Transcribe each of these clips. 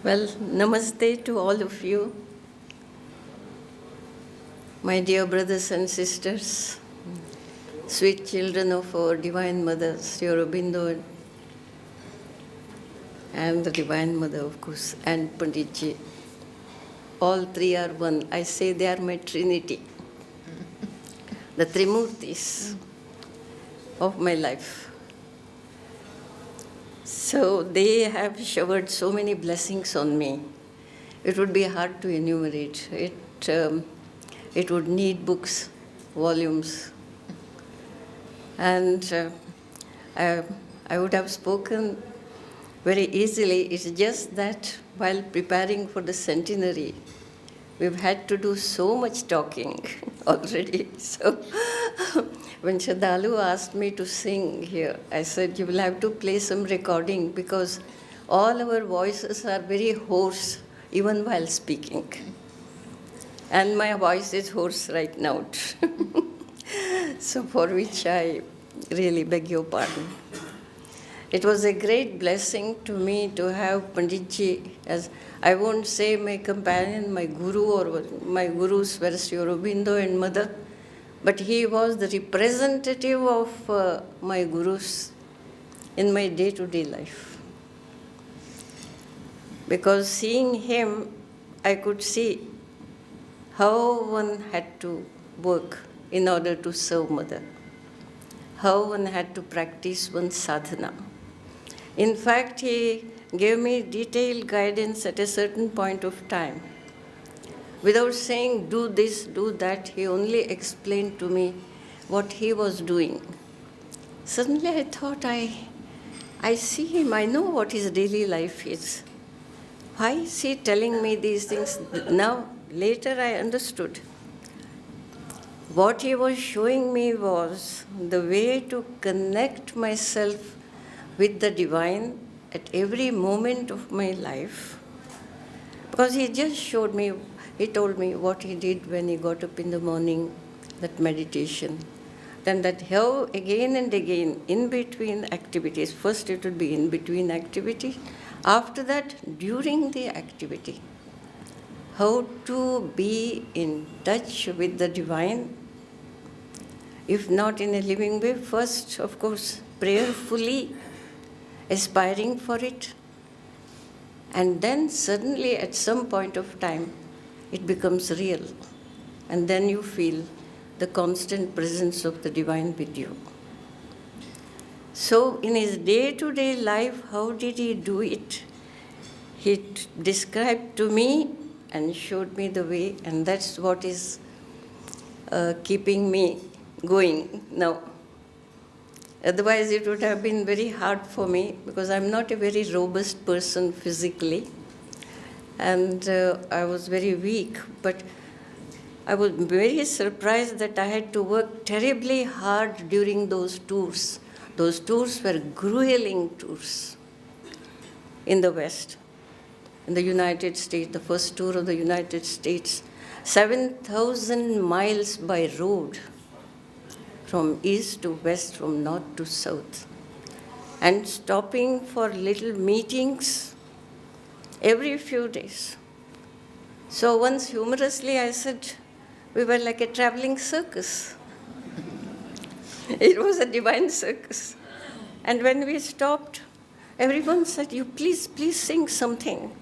Well, namaste to all of you, my dear brothers and sisters, sweet children of our Divine Mother, Sri Aurobindo, and the Divine Mother, of course, and Panditji. All three are one. I say they are my trinity, the Trimurtis of my life. So they have showered so many blessings on me. It would be hard to enumerate. It would need books, volumes. And I would have spoken very easily. It's just that while preparing for the centenary, we've had to do so much talking already. So when Sraddhalu asked me to sing here, I said, you will have to play some recording because all our voices are very hoarse, even while speaking. And my voice is hoarse right now. So for which I really beg your pardon. It was a great blessing to me to have Panditji as, I won't say my companion, my guru, or my gurus were Sri Aurobindo and Mother, but he was the representative of my gurus in my day-to-day life. Because seeing him, I could see how one had to work in order to serve Mother, how one had to practice one's sadhana. In fact, he gave me detailed guidance at a certain point of time. Without saying, do this, do that, he only explained to me what he was doing. Suddenly I thought, I see him, I know what his daily life is. Why is he telling me these things? Now, later I understood. What he was showing me was the way to connect myself with the divine at every moment of my life. Because he just showed me, he told me what he did when he got up in the morning, that meditation. Then that how again and again, in between activities, first it would be in between activities, after that, during the activity, how to be in touch with the divine, if not in a living way, first, of course, prayerfully, aspiring for it, and then suddenly at some point of time, it becomes real, and then you feel the constant presence of the divine with you. So in his day-to-day life, how did he do it? He described to me and showed me the way, and that's what is keeping me going now. Otherwise, it would have been very hard for me because I'm not a very robust person physically, and I was very weak. But I was very surprised that I had to work terribly hard during those tours. Those tours were grueling tours in the West, in the United States, the first tour of the United States, 7,000 miles by road, from east to west, from north to south, and stopping for little meetings every few days. So once humorously I said, we were like a traveling circus. It was a divine circus. And when we stopped, everyone said, you please sing something.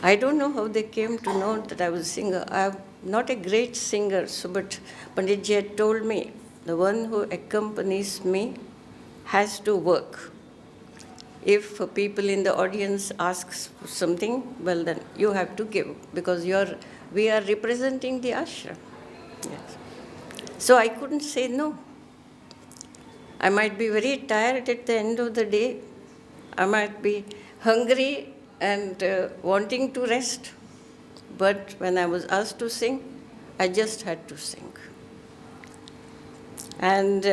I don't know how they came to know that I was a singer. I'm not a great singer, but Panditji had told me, the one who accompanies me has to work. If people in the audience ask for something, well then you have to give, because we are representing the ashram. Yes. So I couldn't say no. I might be very tired at the end of the day. I might be hungry and wanting to rest. But when I was asked to sing, I just had to sing. And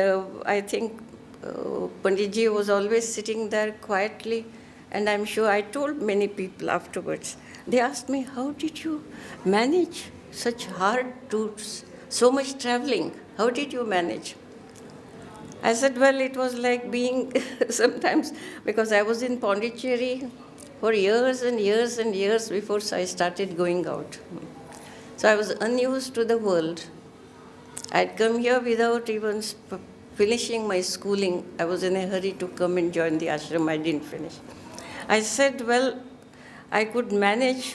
I think Panditji was always sitting there quietly, and I'm sure I told many people afterwards. They asked me, how did you manage such hard tours, so much traveling? How did you manage? I said, well, it was like being sometimes, because I was in Puducherry for years and years and years before I started going out. So I was unused to the world. I'd come here without even finishing my schooling. I was in a hurry to come and join the ashram. I didn't finish. I said, well, I could manage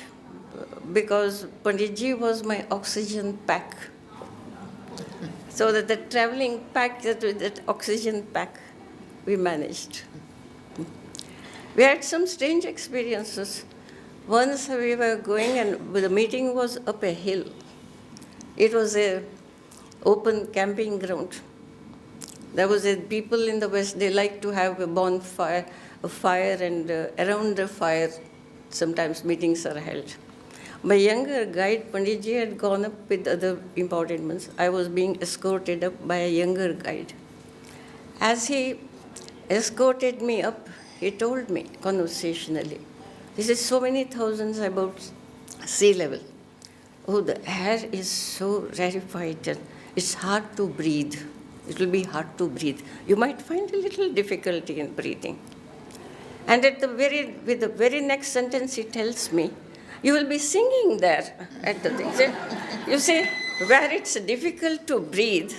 because Panditji was my oxygen pack. So that the traveling pack, that oxygen pack, we managed. We had some strange experiences. Once we were going and the meeting was up a hill. It was a open camping ground. There was people in the West, they like to have a bonfire, a fire, and around the fire sometimes meetings are held. My younger guide, Panditji, had gone up with other important ones. I was being escorted up by a younger guide. As he escorted me up, he told me conversationally, this is so many thousands above sea level. Oh, the air is so rarefied and it's hard to breathe. It will be hard to breathe. You might find a little difficulty in breathing. And with the very next sentence, he tells me, you will be singing there at the thing. You see, where it's difficult to breathe,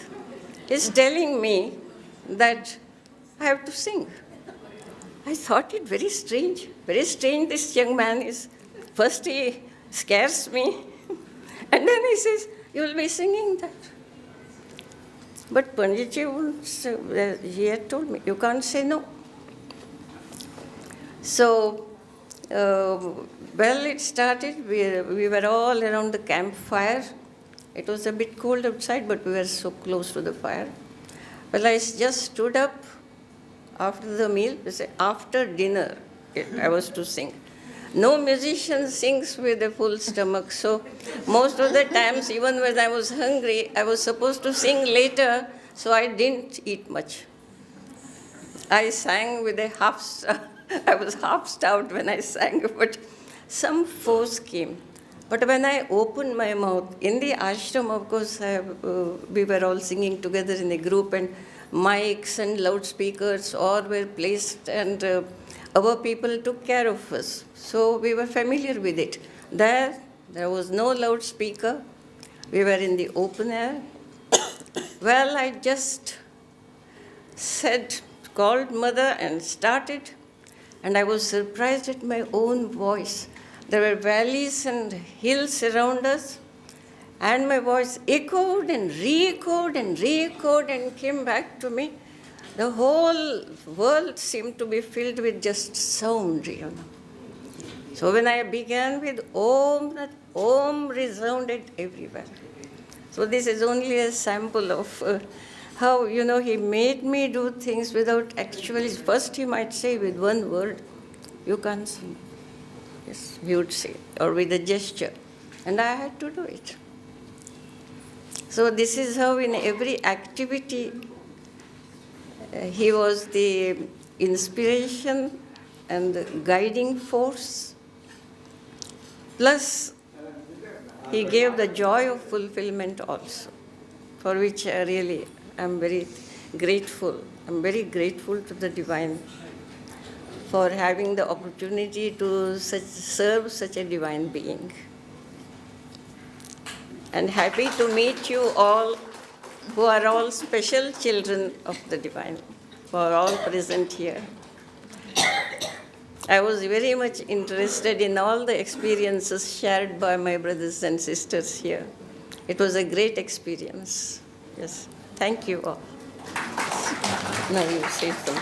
he's telling me that I have to sing. I thought it very strange. Very strange this young man is. First he scares me, and then he says, you will be singing that. But Panditji, he had told me, you can't say no. So, well, it started, we were all around the campfire. It was a bit cold outside, but we were so close to the fire. Well, I just stood up after the meal, after dinner, I was to sing. No musician sings with a full stomach, so most of the times, even when I was hungry, I was supposed to sing later, so I didn't eat much. I sang with a I was half starved when I sang, but some force came. But when I opened my mouth, in the ashram, of course, we were all singing together in a group, and mics and loudspeakers all were placed, and our people took care of us. So we were familiar with it. There was no loudspeaker. We were in the open air. Well, I just called Mother and started. And I was surprised at my own voice. There were valleys and hills around us. And my voice echoed and re-echoed and re-echoed and came back to me. The whole world seemed to be filled with just sound, So when I began with Om, that Om resounded everywhere. So this is only a sample of how, he made me do things without actually, first he might say with one word, you can't sing. Yes, he would say, or with a gesture. And I had to do it. So this is how in every activity, he was the inspiration and the guiding force. Plus, he gave the joy of fulfillment also, for which I really am very grateful. I'm very grateful to the Divine for having the opportunity to serve such a divine being. And happy to meet you all who are all special children of the Divine, who are all present here. I was very much interested in all the experiences shared by my brothers and sisters here. It was a great experience. Yes. Thank you all. Now you say something.